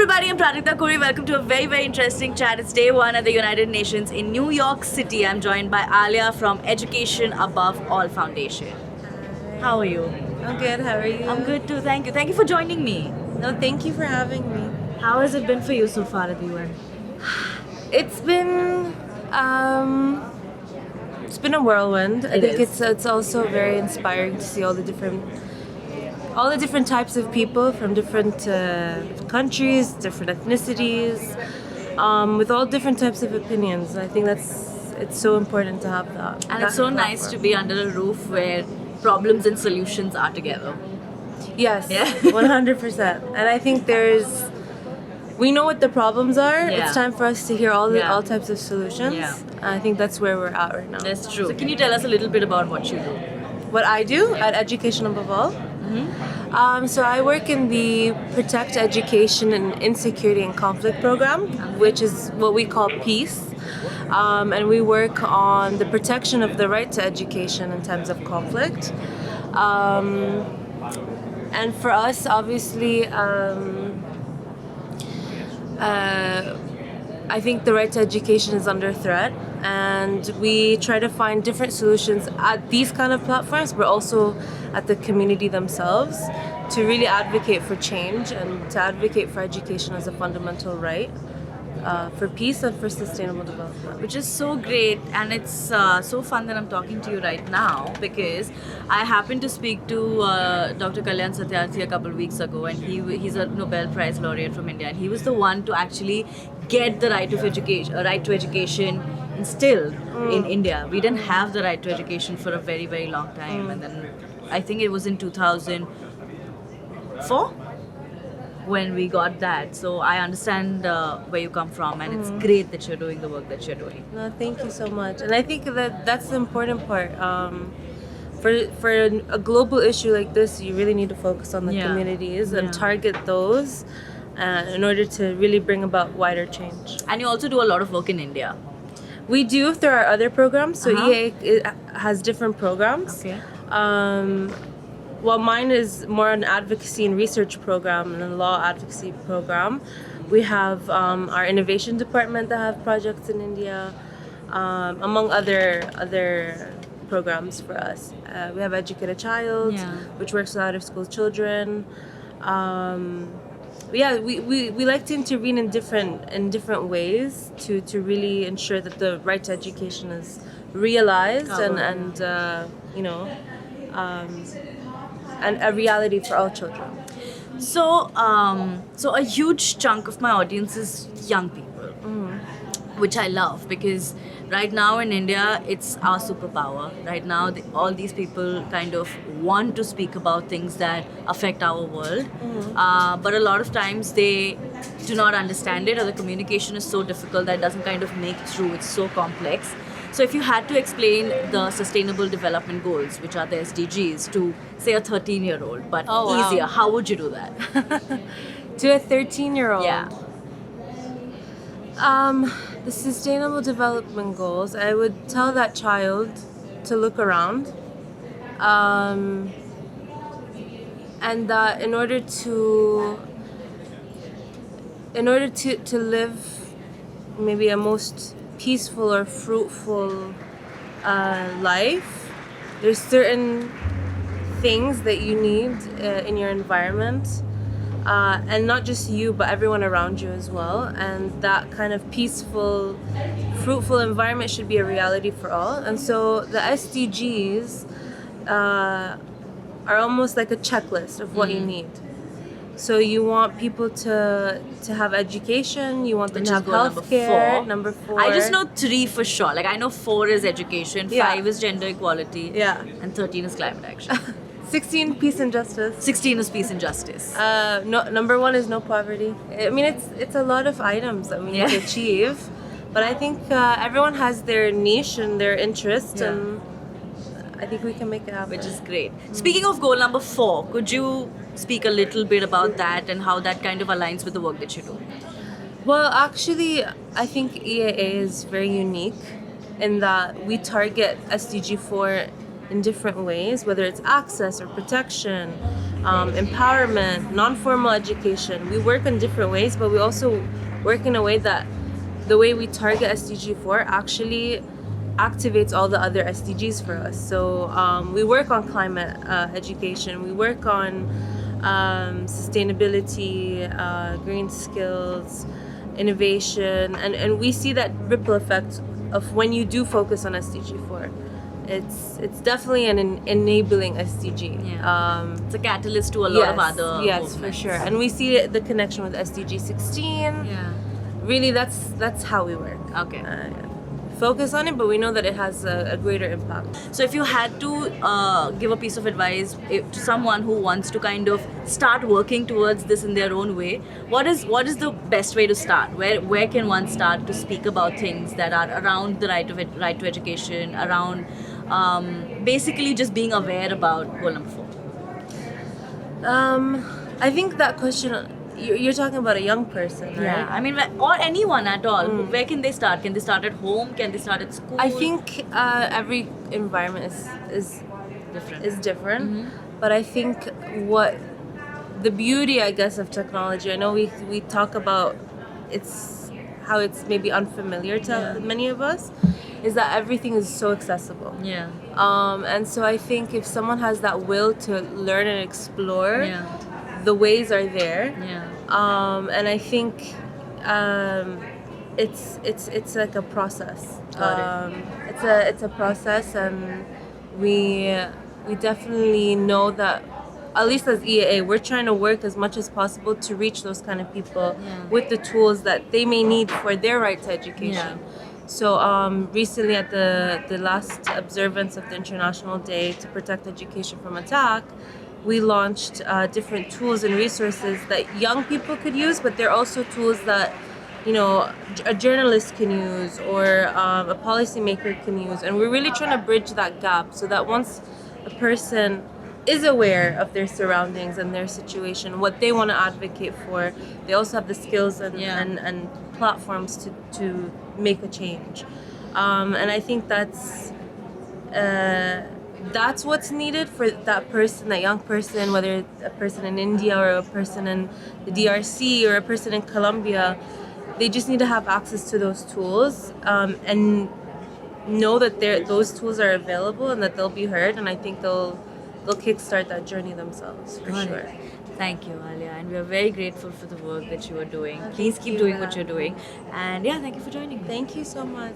everybody, I'm Prajakta Koli. Welcome to a very, very interesting chat. It's day one at the United Nations in New York City. I'm joined by Alya from Education Above All Foundation. How are you? I'm good, how are you? I'm good too, thank you. Thank you for joining me. No, thank you for having me. How has it been for you so far at the UN? It's been a whirlwind. I think is. it's also very inspiring to see all the different types of people from different countries, different ethnicities, with all different types of opinions. I think it's so important to have that. And it's so nice to be under a roof where problems and solutions are together. Yes, Yeah. 100%. And I think we know what the problems are. Yeah. It's time for us to hear all Yeah. all types of solutions. Yeah. I think that's where we're at right now. That's true. So can you tell us a little bit about what you do? What I do at Education Above All. So I work in the Protect Education and Insecurity and Conflict program, which is what we call PEACE. And we work on the protection of the right to education in times of conflict. And for us, obviously, I think the right to education is under threat, and we try to find different solutions at these kind of platforms, but also at the community themselves, to really advocate for change and to advocate for education as a fundamental right, for peace and for sustainable development. Which is so great, and it's so fun that I'm talking to you right now, because I happened to speak to Dr. Kalyan Satyarthi a couple of weeks ago, and he's a Nobel Prize laureate from India, and he was the one to actually get the right to education instilled in India. We didn't have the right to education for a very, very long time, and then I think it was in 2004 when we got that. So I understand where you come from, and it's great that you're doing the work that you're doing. No, thank you so much. And I think that's the important part. For a global issue like this, you really need to focus on the communities and target those in order to really bring about wider change. And you also do a lot of work in India. We do if there are other programs. So EA has different programs. Okay. Well, mine is more an advocacy and research program and a law advocacy program. We have our innovation department that have projects in India, among other programs for us. We have Educate a Child, which works with out-of-school children. We like to intervene in different ways to really ensure that the right to education is realized and a reality for all children. So a huge chunk of my audience is young people, which I love, because right now in India, it's our superpower. Right now, all these people kind of want to speak about things that affect our world, but a lot of times they do not understand it, or the communication is so difficult that it doesn't kind of make through. It's so complex. So if you had to explain the Sustainable Development Goals, which are the SDGs, to say a 13-year-old, but easier, how would you do that? To a 13-year-old? Yeah. The Sustainable Development Goals, I would tell that child to look around, and that in order to live maybe a most peaceful or fruitful life, there's certain things that you need in your environment, and not just you, but everyone around you as well. And that kind of peaceful, fruitful environment should be a reality for all. And so the SDGs are almost like a checklist of what you need. So you want people to have education, you want them to have healthcare. Number 4. I just know 3 for sure. Like I know 4 is education, 5 is gender equality, and 13 is climate action. 16, peace and justice. 16 is peace and justice. Number 1 is no poverty. I mean, it's a lot of items that we need to achieve, but I think everyone has their niche and their interest, and I think we can make it happen. Which is great. Speaking of goal number 4, could you speak a little bit about that and how that kind of aligns with the work that you do? Well, actually, I think EAA is very unique in that we target SDG 4 in different ways, whether it's access or protection, empowerment, non-formal education. We work in different ways, but we also work in a way that the way we target SDG 4 actually activates all the other SDGs for us. So we work on climate education, we work on sustainability, green skills, innovation, and we see that ripple effect of when you do focus on SDG 4. It's definitely an enabling SDG. Yeah. It's a catalyst to a lot of other yes, for movements. sure. And we see the connection with SDG 16. Yeah. Really, that's how we work. Okay. Focus on it, but we know that it has a greater impact. So if you had to give a piece of advice to someone who wants to kind of start working towards this in their own way, what is the best way to start? Where can one start to speak about things that are around the right to education, around basically just being aware about Golem 4? I think that question, you're talking about a young person, right? Yeah, I mean, or anyone at all. Where can they start? Can they start at home? Can they start at school? I think every environment is different. But I think what the beauty, I guess, of technology, I know we talk about how it's maybe unfamiliar to many of us, is that everything is so accessible. Yeah. And so I think if someone has that will to learn and explore, the ways are there. Yeah. And I think it's like a process. It's a process, and we definitely know that, at least as EAA, we're trying to work as much as possible to reach those kind of people with the tools that they may need for their right to education. So recently at the last observance of the International Day to Protect Education from Attack, we launched different tools and resources that young people could use, but they're also tools that, you know, a journalist can use or a policymaker can use. And we're really trying to bridge that gap so that once a person is aware of their surroundings and their situation, what they want to advocate for, they also have the skills and platforms to make a change. And I think that's what's needed for that person, that young person, whether it's a person in India or a person in the DRC or a person in Colombia. They just need to have access to those tools and know that those tools are available and that they'll be heard. And I think they'll kickstart that journey themselves, for sure. Thank you, Alya, and we are very grateful for the work that you are doing. Please keep doing what you're doing. And yeah, thank you for joining me. Thank you so much.